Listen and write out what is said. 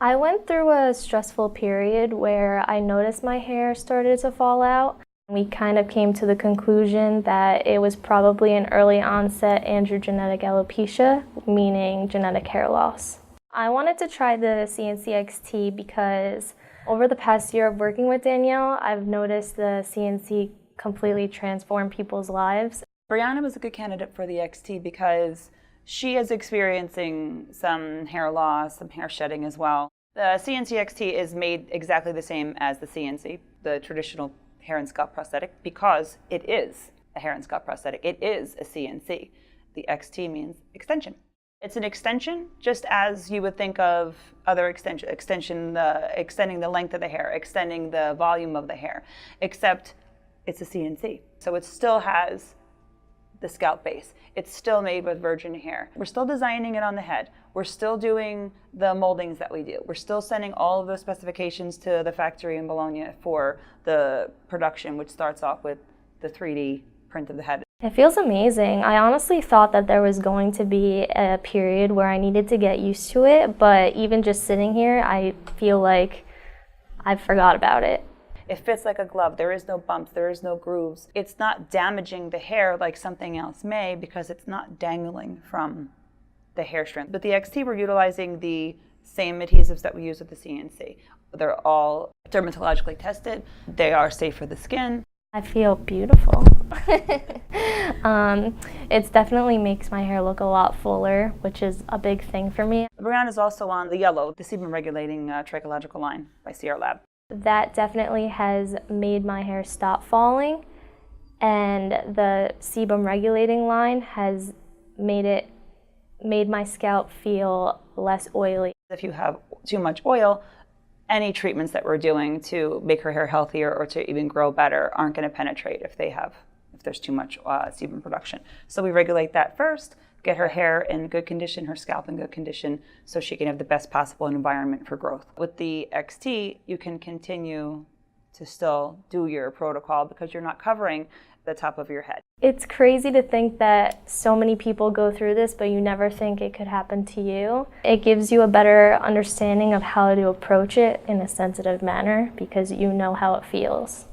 I went through a stressful period where I noticed my hair started to fall out. We kind of came to the conclusion that it was probably an early onset androgenetic alopecia, meaning genetic hair loss. I wanted to try the CNC-XT because over the past year of working with Danielle, I've noticed the CNC completely transform people's lives. Brianna was a good candidate for the XT because she is experiencing some hair loss, some hair shedding as well. The CNC-XT is made exactly the same as the CNC, the traditional hair and scalp prosthetic, because it is a hair and scalp prosthetic. It is a CNC. The XT means extension. It's an extension just as you would think of other extending the length of the hair, extending the volume of the hair, except it's a CNC. So it still has the scalp base. It's still made with virgin hair. We're still designing it on the head. We're still doing the moldings that we do. We're still sending all of those specifications to the factory in Bologna for the production, which starts off with the 3D print of the head. It feels amazing. I honestly thought that there was going to be a period where I needed to get used to it, but even just sitting here, I feel like I forgot about it. It fits like a glove. There is no bumps, there is no grooves. It's not damaging the hair like something else may because it's not dangling from the hair strand. With the XT, we're utilizing the same adhesives that we use with the CNC. They're all dermatologically tested. They are safe for the skin. I feel beautiful. It definitely makes my hair look a lot fuller, which is a big thing for me. Brianna is also on the yellow, the sebum regulating trichological line by CR Lab. That definitely has made my hair stop falling, and the sebum regulating line has made my scalp feel less oily. If you have too much oil, any treatments that we're doing to make her hair healthier or to even grow better aren't going to penetrate if there's too much sebum production. So we regulate that first, get her hair in good condition, her scalp in good condition, so she can have the best possible environment for growth. With the XT, you can continue to still do your protocol because you're not covering the top of your head. It's crazy to think that so many people go through this, but you never think it could happen to you. It gives you a better understanding of how to approach it in a sensitive manner because you know how it feels.